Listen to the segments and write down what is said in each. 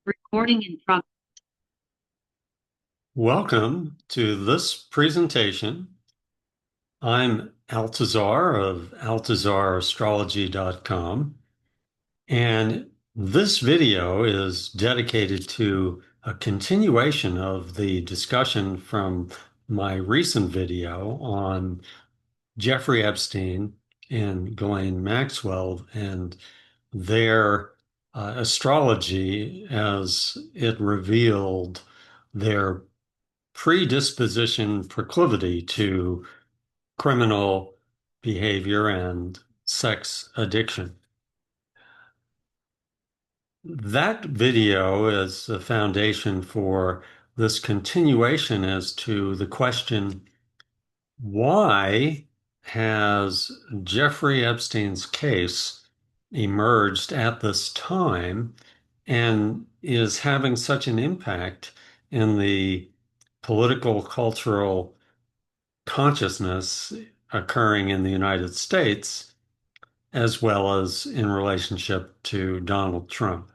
Recording in progress. Welcome to this presentation. I'm Altazar of altazarastrology.com, and this video is dedicated to a continuation of the discussion from my recent video on Jeffrey Epstein and Ghislaine Maxwell and their astrology as it revealed their predisposition proclivity to criminal behavior and sex addiction. That video is the foundation for this continuation as to the question, why has Jeffrey Epstein's case emerged at this time and is having such an impact in the political, cultural consciousness occurring in the United States, as well as in relationship to Donald Trump.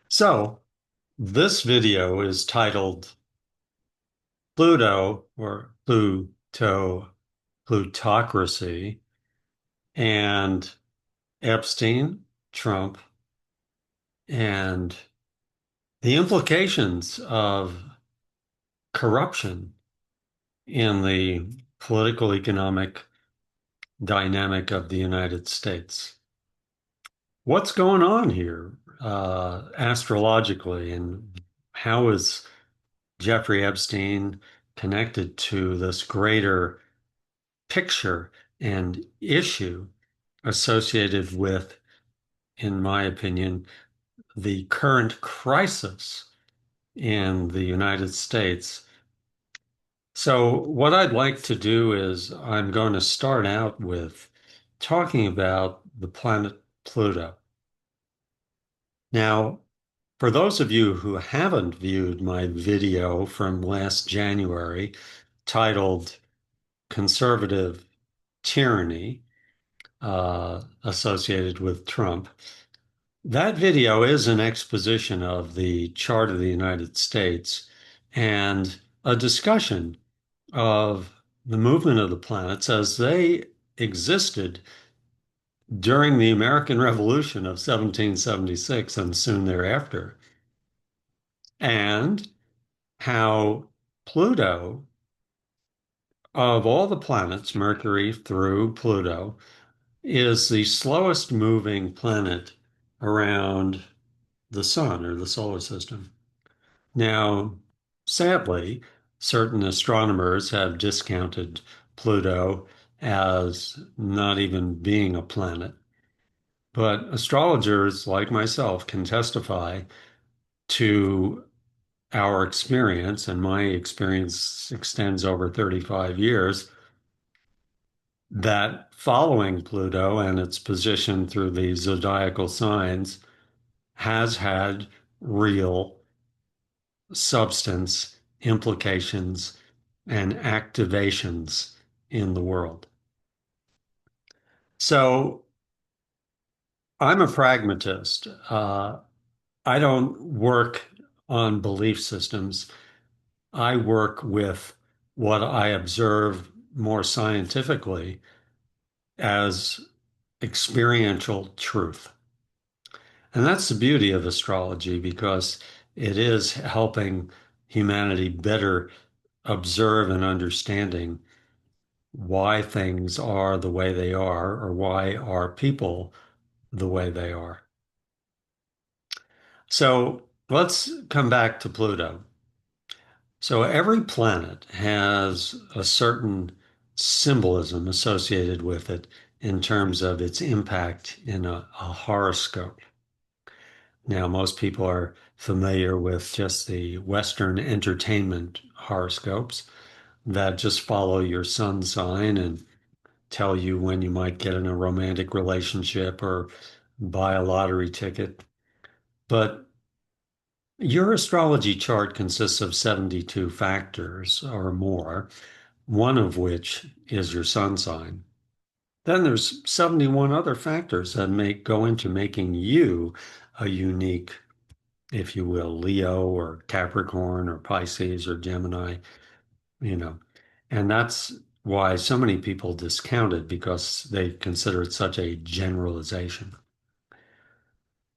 So, this video is titled Pluto or Plutocracy and Epstein, Trump, and the implications of corruption in the political economic dynamic of the United States. What's going on here astrologically, and how is Jeffrey Epstein connected to this greater picture and issue associated with, in my opinion, the current crisis in the United States? So, what I'd like to do is I'm going to start out with talking about the planet Pluto. Now, for those of you who haven't viewed my video from last January titled Conservative Tyranny associated with Trump, that video is an exposition of the chart of the United States and a discussion of the movement of the planets as they existed during the American Revolution of 1776 and soon thereafter, and how Pluto, of all the planets, Mercury through Pluto, is the slowest moving planet around the sun or the solar system. Now, sadly, certain astronomers have discounted Pluto as not even being a planet. But astrologers like myself can testify to our experience, and my experience extends over 35 years, that following Pluto and its position through the zodiacal signs has had real substance implications and activations in the world. So I'm a pragmatist. I don't work on belief systems. I work with what I observe more scientifically as experiential truth. And that's the beauty of astrology because it is helping humanity better observe and understanding why things are the way they are or why are people the way they are. So let's come back to Pluto. So every planet has a certain symbolism associated with it in terms of its impact in a horoscope. Now, most people are familiar with just the Western entertainment horoscopes that just follow your sun sign and tell you when you might get in a romantic relationship or buy a lottery ticket. But your astrology chart consists of 72 factors or more, one of which is your sun sign. Then there's 71 other factors that go into making you a unique if you will, Leo or Capricorn or Pisces or Gemini, you know. And that's why so many people discount it because they consider it such a generalization.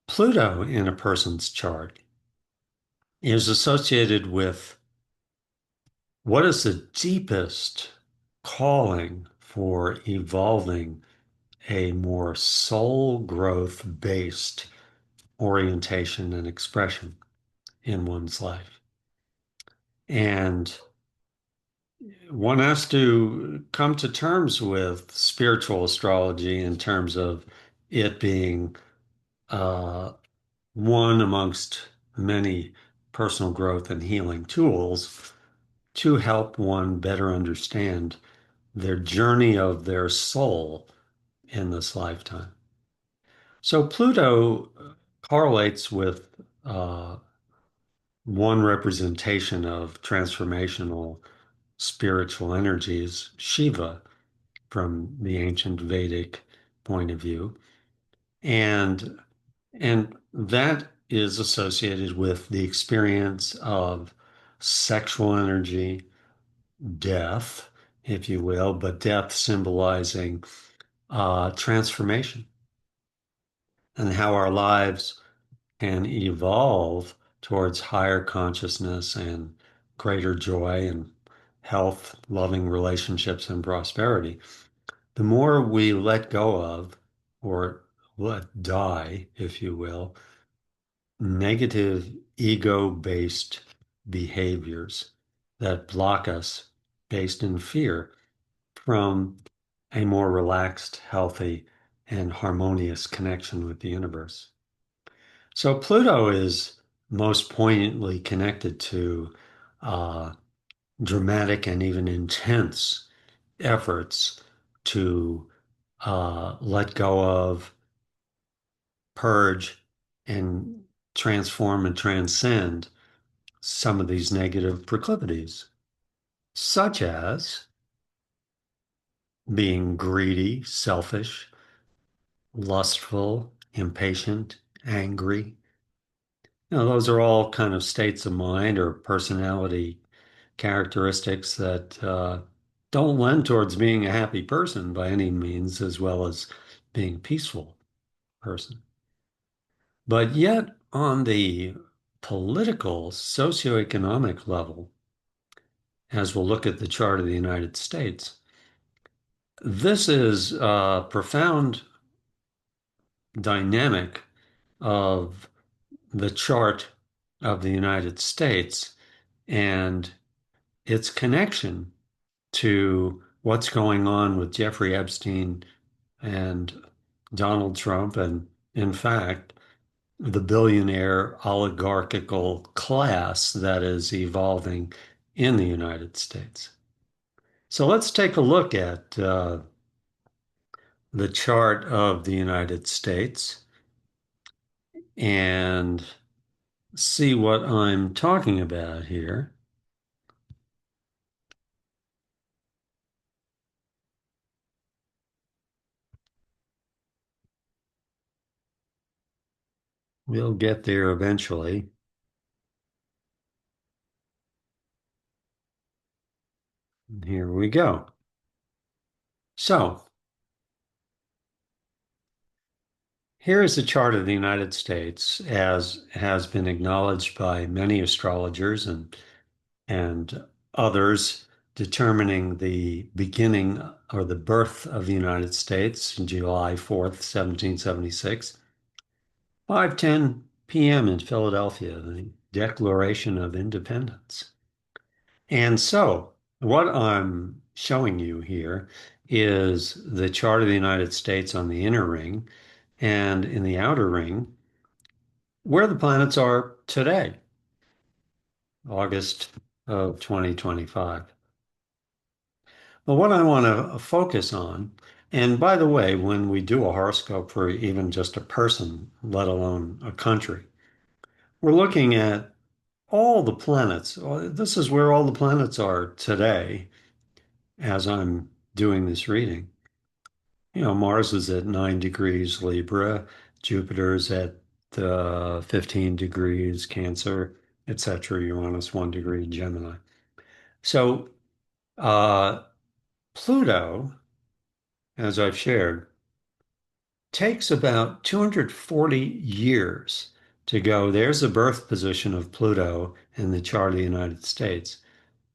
Pluto in a person's chart is associated with what is the deepest calling for evolving a more soul growth based orientation and expression in one's life. And one has to come to terms with spiritual astrology in terms of it being uh, one amongst many personal growth and healing tools to help one better understand their journey of their soul in this lifetime. So Pluto correlates with uh, one representation of transformational spiritual energies, Shiva, from the ancient Vedic point of view. And and that is associated with the experience of sexual energy, death, if you will, but death symbolizing transformation and how our lives can evolve towards higher consciousness and greater joy and health, loving relationships, and prosperity. The more we let go of or let die, if you will, negative ego-based behaviors that block us based in fear from a more relaxed, healthy, and harmonious connection with the universe. So Pluto is most poignantly connected to uh, dramatic and even intense efforts to let go of, purge, and transform and transcend some of these negative proclivities, such as being greedy, selfish, lustful, impatient, angry. Those are all kind of states of mind or personality characteristics that don't lend towards being a happy person by any means, as well as being a peaceful person. But yet, on the political, socioeconomic level, as we'll look at the chart of the United States, this is a profound dynamic of the chart of the United States and its connection to what's going on with Jeffrey Epstein and Donald Trump, and in fact, the billionaire oligarchical class that is evolving in the United States. So let's take a look at the chart of the United States and see what I'm talking about here. We'll get there eventually. Here we go. So here is the chart of the United States as has been acknowledged by many astrologers and others determining the beginning or the birth of the United States, July 4th, 1776, 5:10 p.m. in Philadelphia, the Declaration of Independence. And so, what I'm showing you here is the chart of the United States on the inner ring, and in the outer ring, where the planets are today, August of 2025. Well, what I want to focus on, and by the way, when we do a horoscope for even just a person, let alone a country, we're looking at all the planets. This is where all the planets are today as I'm doing this reading. Mars is at 9 degrees Libra, Jupiter's at 15 degrees Cancer, etc. Uranus 1 degree Gemini. So uh, Pluto, as I've shared, takes about 240 years to go. There's the birth position of Pluto in the chart of the United States.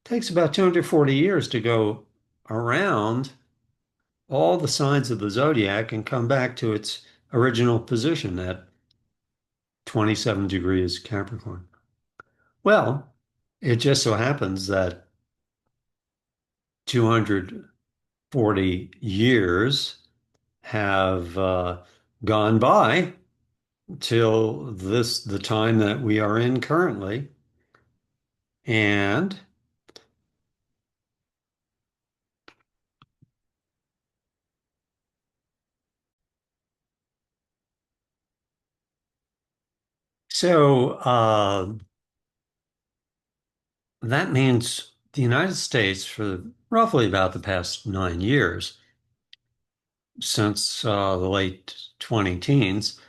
Takes about 240 years to go around all the signs of the zodiac and come back to its original position at 27 degrees Capricorn. Well, it just so happens that 240 years have gone by till the time that we are in currently. And so that means the United States, for roughly about the past 9 years, since the late 20 teens,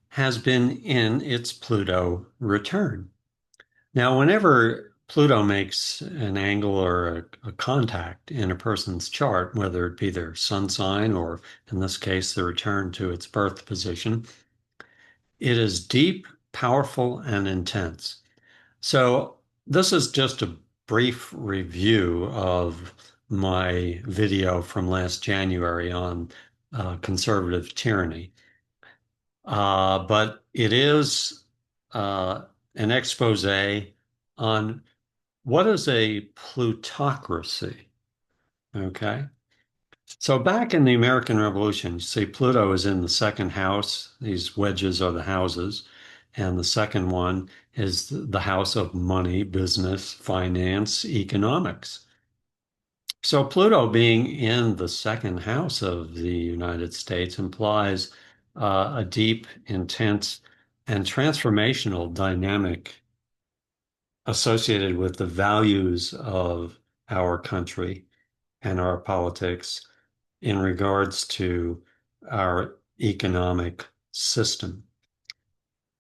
has been in its Pluto return. Now, whenever Pluto makes an angle or a contact in a person's chart, whether it be their sun sign or, in this case, the return to its birth position, it is deep, powerful, and intense. So, this is just a brief review of my video from last January on conservative tyranny. But it is an expose on what is a plutocracy. Okay. So back in the American Revolution, you see Pluto is in the second house. These wedges are the houses. And the second one is the house of money, business, finance, economics. So Pluto being in the second house of the United States implies a deep, intense, and transformational dynamic associated with the values of our country and our politics in regards to our economic system.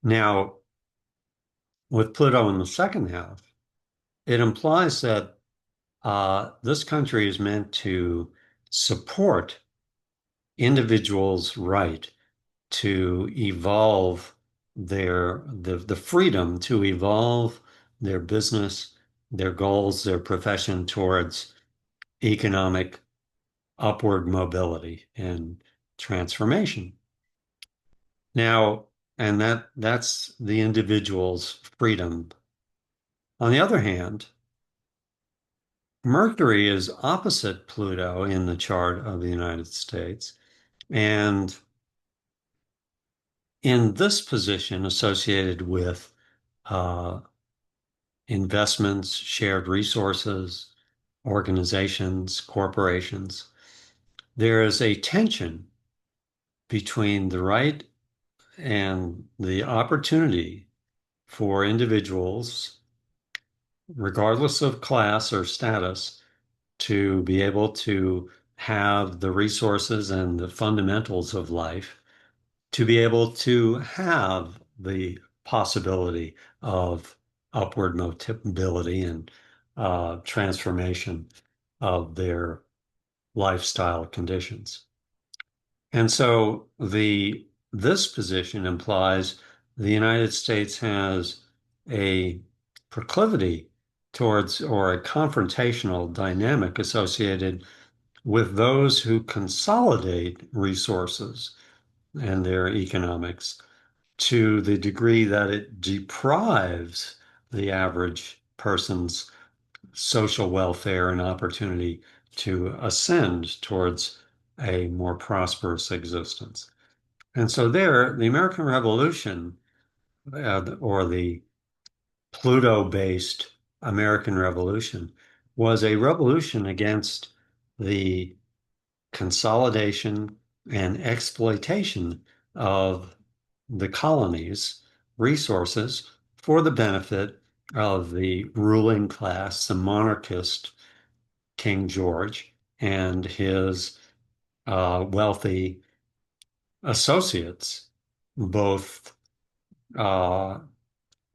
Now, with Pluto in the second house, it implies that this country is meant to support individuals' right to evolve the freedom to evolve their business, their goals, their profession towards economic upward mobility and transformation. Now, and that's the individual's freedom. On the other hand, Mercury is opposite Pluto in the chart of the United States. And in this position associated with uh, investments, shared resources, organizations, corporations, there is a tension between the right and the opportunity for individuals, regardless of class or status, to be able to have the resources and the fundamentals of life, to be able to have the possibility of upward mobility and transformation of their lifestyle conditions. And so this position implies the United States has a proclivity towards or a confrontational dynamic associated with those who consolidate resources and their economics to the degree that it deprives the average person's social welfare and opportunity to ascend towards a more prosperous existence. And so there, the American Revolution, or the Pluto-based American Revolution, was a revolution against the consolidation and exploitation of the colonies' resources for the benefit of the ruling class, the monarchist King George, and his wealthy associates, both uh,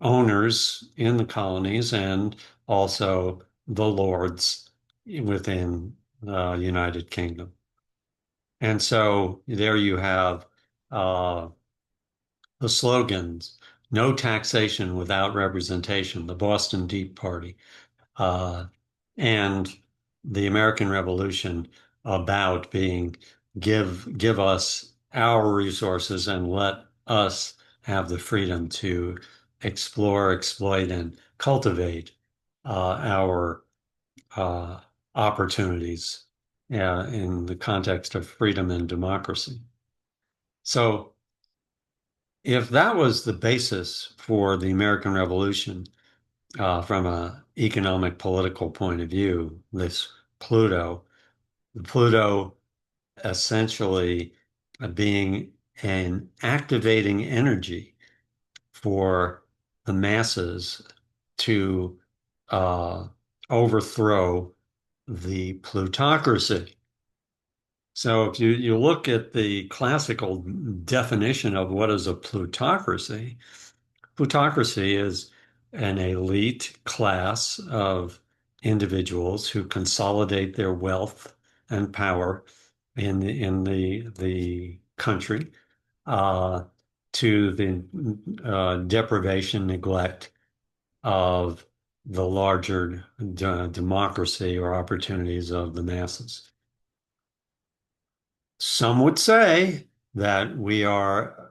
owners in the colonies and also the lords within the United Kingdom. And so there you have uh, the slogans, no taxation without representation, the Boston Tea Party, uh, and the American Revolution about being give us our resources and let us have the freedom to explore, exploit, and cultivate our uh, opportunities in the context of freedom and democracy. So, if that was the basis for the American Revolution, from an economic political point of view, this Pluto, Pluto essentially being an activating energy for the masses to uh, overthrow the plutocracy. So if you look at the classical definition of what is a plutocracy, plutocracy is an elite class of individuals who consolidate their wealth and power in the country uh, to the deprivation, neglect of the larger democracy or opportunities of the masses. Some would say that we have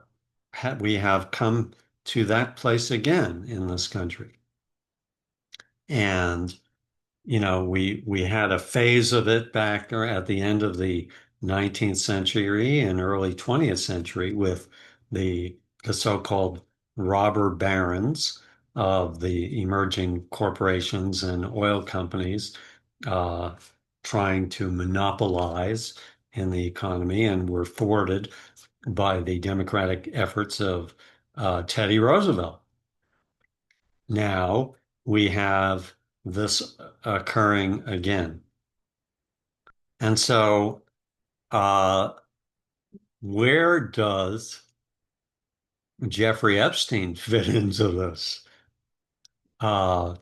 come to that place again in this country. And, we had a phase of it back at the end of the 19th century and early 20th century with the so-called robber barons of the emerging corporations and oil companies uh, trying to monopolize in the economy and were thwarted by the democratic efforts of Teddy Roosevelt. Now we have this occurring again. And so, uh, where does Jeffrey Epstein fit into this? Uh,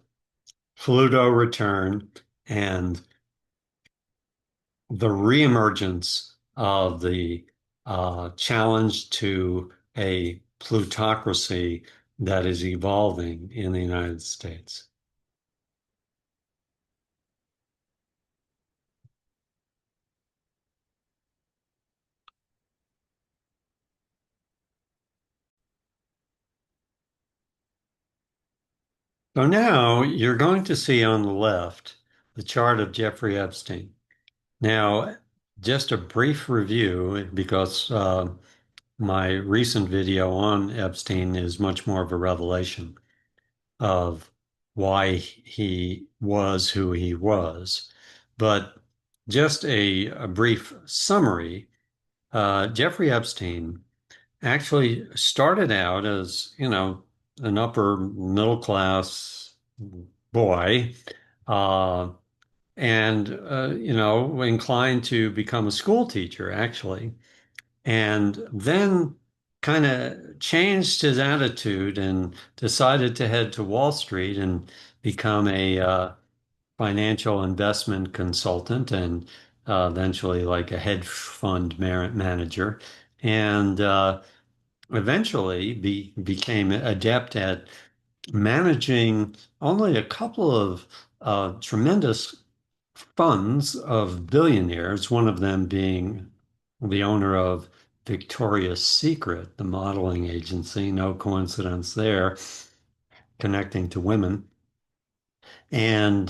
Pluto return and the reemergence of the challenge to a plutocracy that is evolving in the United States. So now you're going to see on the left the chart of Jeffrey Epstein. Now, just a brief review because my recent video on Epstein is much more of a revelation of why he was who he was. But just a brief summary, Jeffrey Epstein actually started out as, an upper middle class boy, uh, and, inclined to become a school teacher, actually. And then kind of changed his attitude and decided to head to Wall Street and become a financial investment consultant and eventually like a hedge fund manager. And eventually became adept at managing only a couple of tremendous funds of billionaires, one of them being the owner of Victoria's Secret, the modeling agency, no coincidence there, connecting to women. And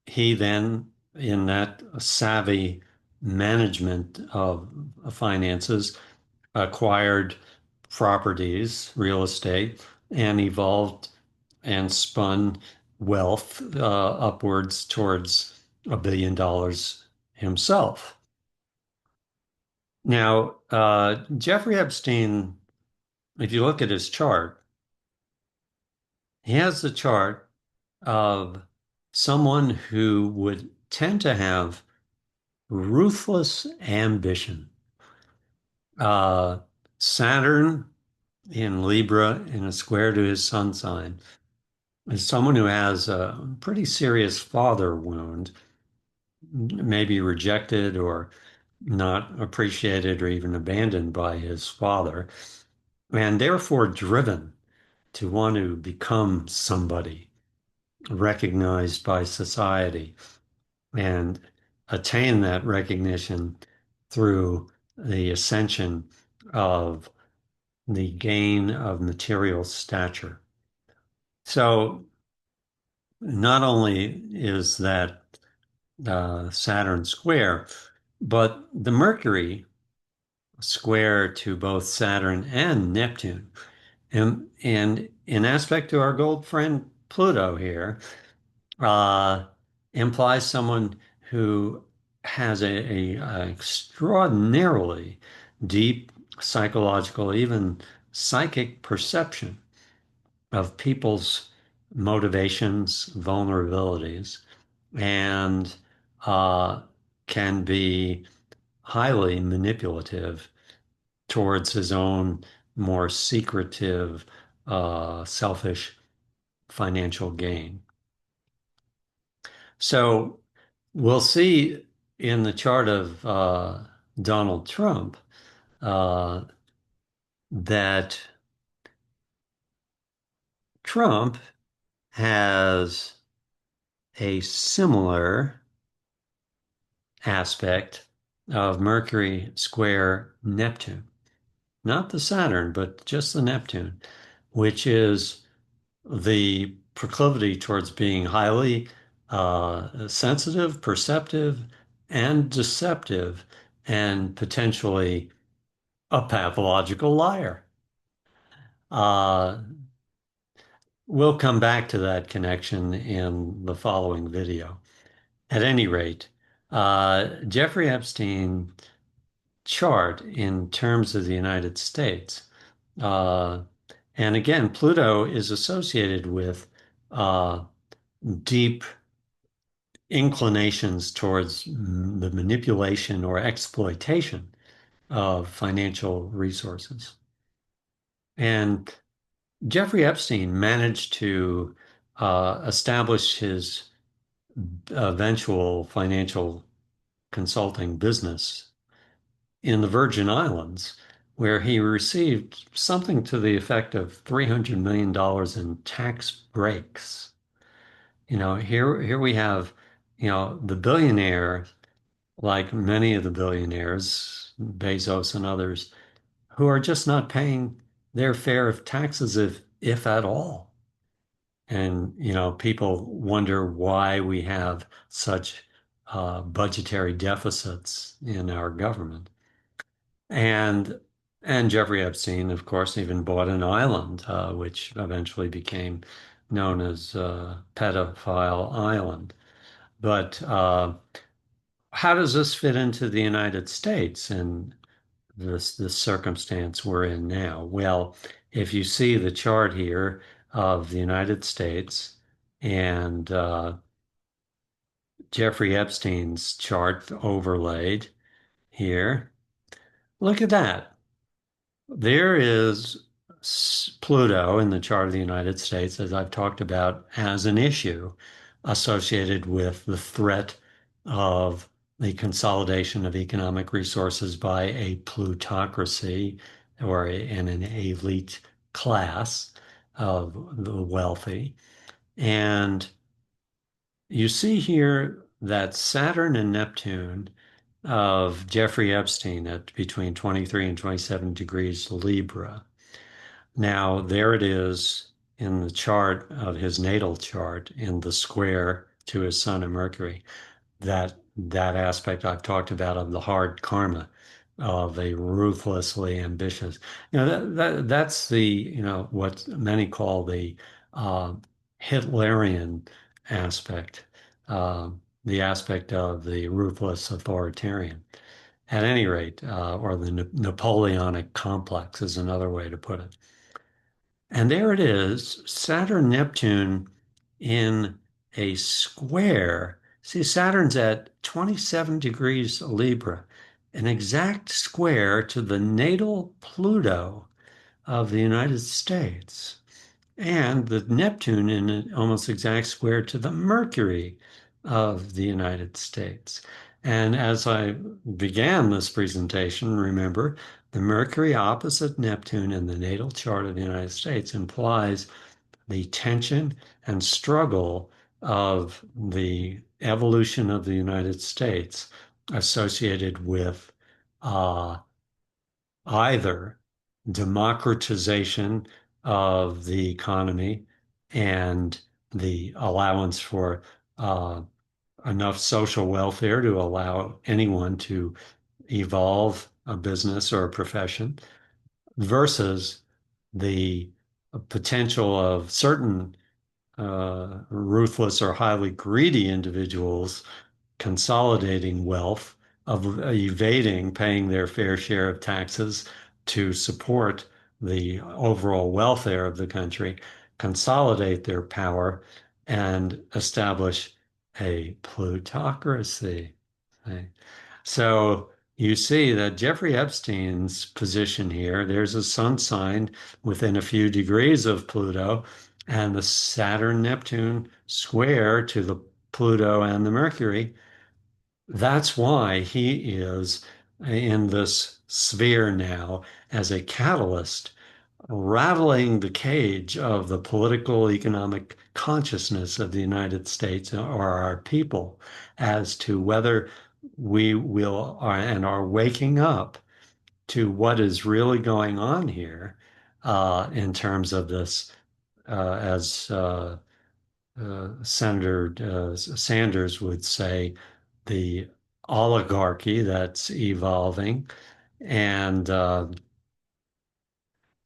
he then, in that savvy management of finances, acquired properties, real estate, and evolved and spun wealth upwards towards $1 billion himself. Now, Jeffrey Epstein, if you look at his chart, he has the chart of someone who would tend to have ruthless ambition. Uh, Saturn in Libra in a square to his sun sign is someone who has a pretty serious father wound, maybe rejected or not appreciated or even abandoned by his father, and therefore driven to want to become somebody recognized by society and attain that recognition through the ascension of the gain of material stature. So not only is that Saturn square, but the Mercury square to both Saturn and Neptune. And in aspect to our gold friend Pluto here, uh, implies someone who has a extraordinarily deep psychological, even psychic perception of people's motivations, vulnerabilities, and uh, can be highly manipulative towards his own more secretive, selfish financial gain. So we'll see in the chart of Donald Trump uh, that Trump has a similar aspect of Mercury square Neptune, not the Saturn, but just the Neptune, which is the proclivity towards being highly sensitive, perceptive, and deceptive, and potentially a pathological liar. Uh, we'll come back to that connection in the following video. At any rate, Jeffrey Epstein chart in terms of the United States. Uh, and again, Pluto is associated with uh, deep inclinations towards the manipulation or exploitation of financial resources. And Jeffrey Epstein managed to establish his eventual financial consulting business in the Virgin Islands, where he received something to the effect of $300 million in tax breaks. Here we have, the billionaire, like many of the billionaires, Bezos and others, who are just not paying their fair of taxes, if at all. And, people wonder why we have such budgetary deficits in our government. And and Jeffrey Epstein, of course, even bought an island, which eventually became known as Pedophile Island. But how does this fit into the United States and this circumstance we're in now? Well, if you see the chart here of the United States and Jeffrey Epstein's chart overlaid here, look at that. There is Pluto in the chart of the United States, as I've talked about, as an issue associated with the threat of the consolidation of economic resources by a plutocracy or an elite class of the wealthy. And you see here that Saturn and Neptune of Jeffrey Epstein at between 23 and 27 degrees Libra. Now, there it is in the chart of his natal chart in the square to his sun and Mercury. That aspect I've talked about of the hard karma of a ruthlessly ambitious. That's the, what many call the uh, Hitlerian aspect, uh, the aspect of the ruthless authoritarian. At any rate, or the Napoleonic complex is another way to put it. And there it is, Saturn Neptune in a square. See, Saturn's at 27 degrees Libra, an exact square to the natal Pluto, of the United States, and the Neptune in an almost exact square to the Mercury of the United States. And as I began this presentation, remember, the Mercury opposite Neptune in the natal chart of the United States implies the tension and struggle of the evolution of the United States associated with uh, either democratization of the economy and the allowance for uh, enough social welfare to allow anyone to evolve a business or a profession versus the potential of certain ruthless or highly greedy individuals consolidating wealth, of evading paying their fair share of taxes to support the overall welfare of the country, consolidate their power, and establish a plutocracy. Okay. So you see that Jeffrey Epstein's position here, there's a sun sign within a few degrees of Pluto, and the Saturn Neptune square to the Pluto and the Mercury. That's why he is in this sphere now as a catalyst, rattling the cage of the political economic consciousness of the United States or our people as to whether we will and are waking up to what is really going on here in terms of this, as Senator Sanders would say, the oligarchy that's evolving, and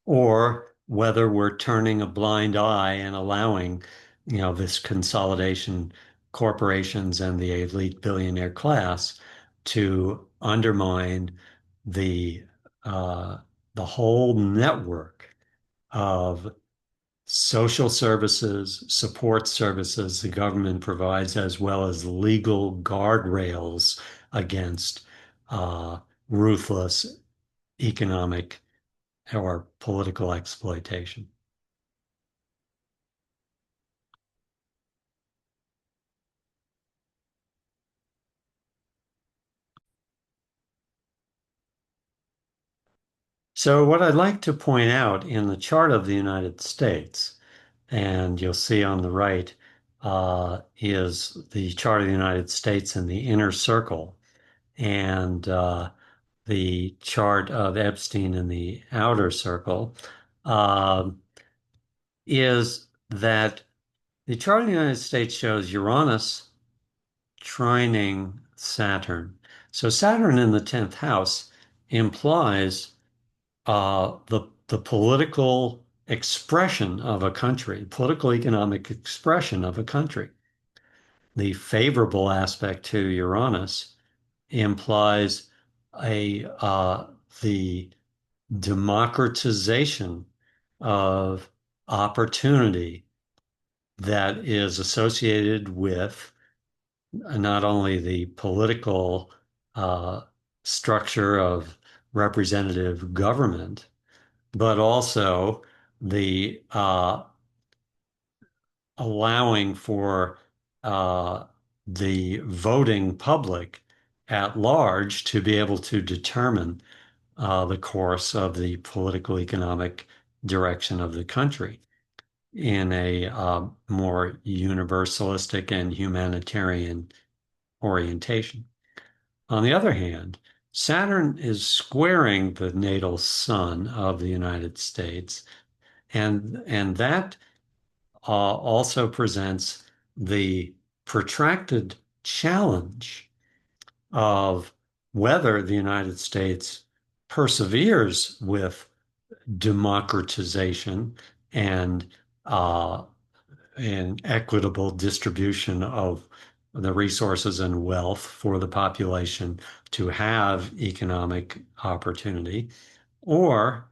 or whether we're turning a blind eye and allowing, this consolidation, corporations and the elite billionaire class to undermine the uh, the whole network of social services, support services the government provides, as well as legal guardrails against uh, ruthless economic or political exploitation. So, what I'd like to point out in the chart of the United States, and you'll see on the right, is the chart of the United States in the inner circle, and the chart of Epstein in the outer circle, um, is that the chart of the United States shows Uranus trining Saturn. So Saturn in the 10th house implies the political expression of a country, political economic expression of a country. The favorable aspect to Uranus implies a the democratization of opportunity that is associated with not only the political uh, structure of representative government, but also the allowing for uh, the voting public at large to be able to determine the course of the political economic direction of the country in a more universalistic and humanitarian orientation. On the other hand, Saturn is squaring the natal sun of the United States, and that also presents the protracted challenge of whether the United States perseveres with democratization and uh, an equitable distribution of the resources and wealth for the population to have economic opportunity, or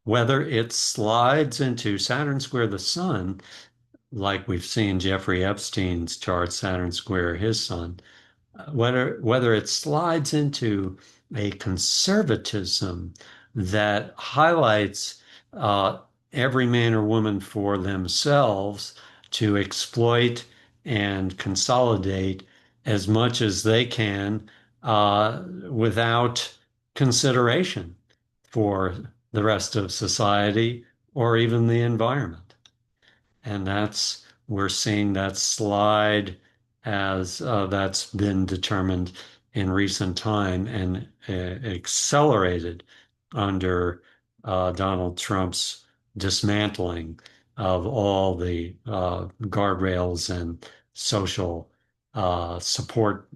whether it slides into Saturn square the sun, like we've seen Jeffrey Epstein's chart, Saturn square his sun, whether it slides into a conservatism that highlights uh, every man or woman for themselves to exploit and consolidate as much as they can without consideration for the rest of society or even the environment. And we're seeing that slide as that's been determined in recent time and accelerated under Donald Trump's dismantling of all the guardrails and social support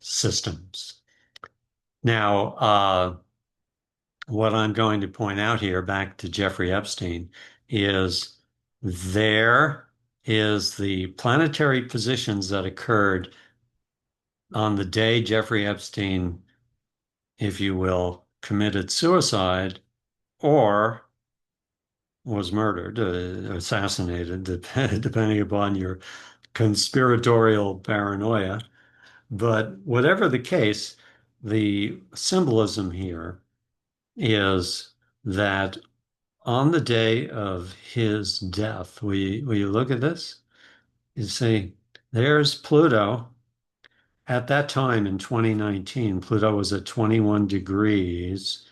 systems. Now, what I'm going to point out here, back to Jeffrey Epstein, is there is the planetary positions that occurred on the day Jeffrey Epstein, if you will, committed suicide or was murdered, assassinated, depending upon your conspiratorial paranoia. But whatever the case, the symbolism here is that on the day of his death, will you look at this? You see, there's Pluto. At that time in 2019, Pluto was at 21 degrees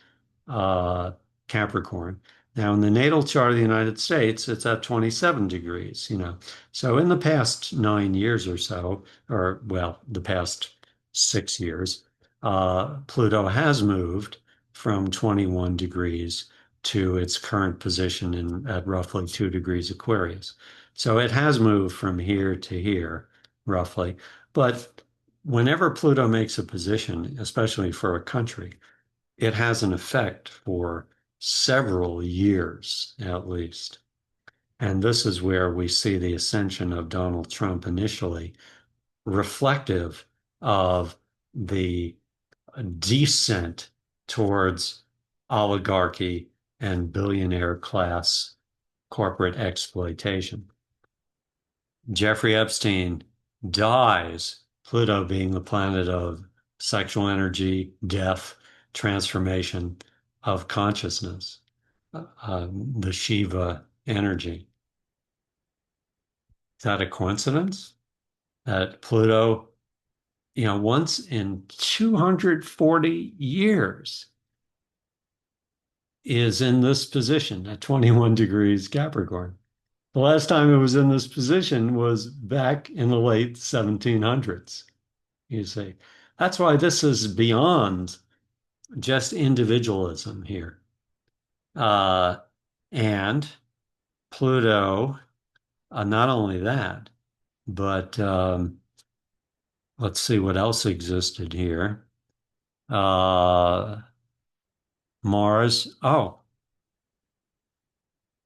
uh, Capricorn. Now, in the natal chart of the United States, it's at 27 degrees, you know. So in the past 9 years or so, or well, the past 6 years, Pluto has moved from 21 degrees to its current position at roughly 2 degrees Aquarius. So it has moved from here to here, roughly. But whenever Pluto makes a position, especially for a country, it has an effect for several years at least. And this is where we see the ascension of Donald Trump initially, reflective of the descent towards oligarchy and billionaire class corporate exploitation. Jeffrey Epstein dies, Pluto being the planet of sexual energy, death, transformation of consciousness, the Shiva energy. Is that a coincidence that Pluto, once in 240 years is in this position at 21 degrees Capricorn? The last time it was in this position was back in the late 1700s, you see. That's why this is beyond just individualism here. Uh, and Pluto, not only that, but let's see what else existed here. Uh, Mars. Oh,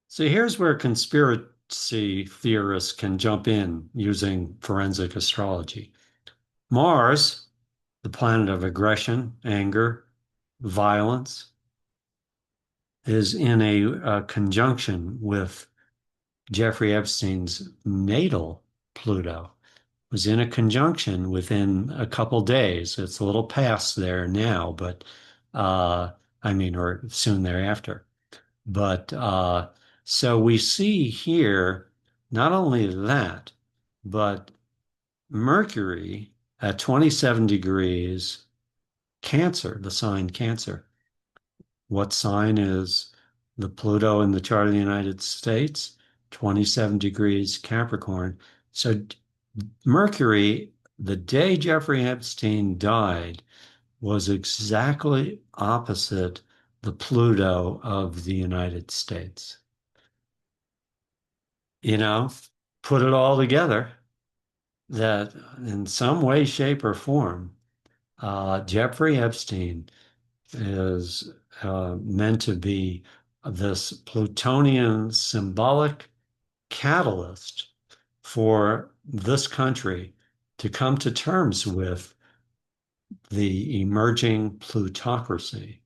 so here's where conspiracy theorists can jump in using forensic astrology. Mars, the planet of aggression, anger, violence, is in a conjunction with Jeffrey Epstein's natal Pluto. Was in a conjunction within a couple days. It's a little past there now, but or soon thereafter. But so we see here not only that, but Mercury at 27 degrees Cancer, the sign Cancer. What sign is the Pluto in the chart of the United States? 27 degrees Capricorn. So Mercury, the day Jeffrey Epstein died, was exactly opposite the Pluto of the United States. You know, put it all together that in some way, shape, or form, Jeffrey Epstein is meant to be this Plutonian symbolic catalyst for this country to come to terms with the emerging plutocracy,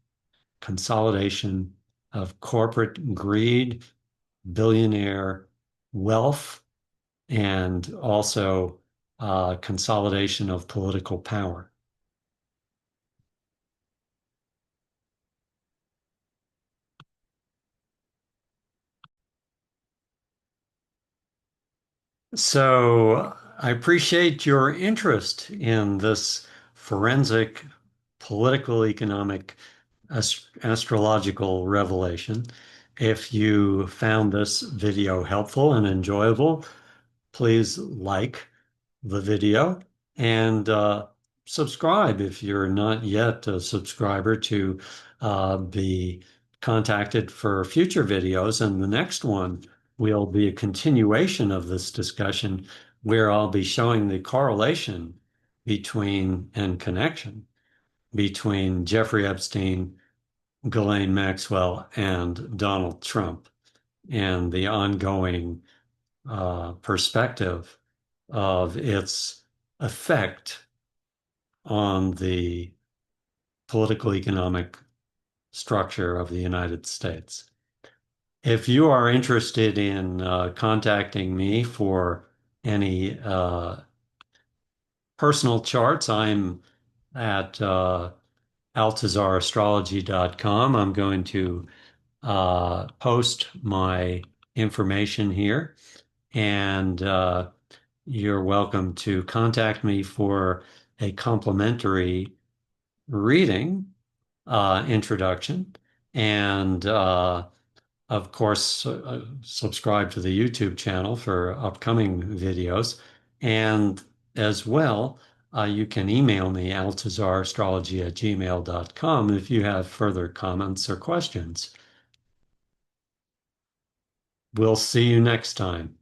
consolidation of corporate greed, billionaire wealth, and also consolidation of political power. So I appreciate your interest in this forensic political economic astrological revelation. If you found this video helpful and enjoyable, please like the video and subscribe if you're not yet a subscriber to be contacted for future videos. And the next one will be a continuation of this discussion where I'll be showing the correlation between and connection between Jeffrey Epstein, Ghislaine Maxwell, and Donald Trump and the ongoing perspective of its effect on the political economic structure of the United States. If you are interested in contacting me for any personal charts, I'm at altazarastrology.com. I'm going to post my information here, and you're welcome to contact me for a complimentary reading introduction. And of course, subscribe to the YouTube channel for upcoming videos. And as well, you can email me, altazarastrology@gmail.com, if you have further comments or questions. We'll see you next time.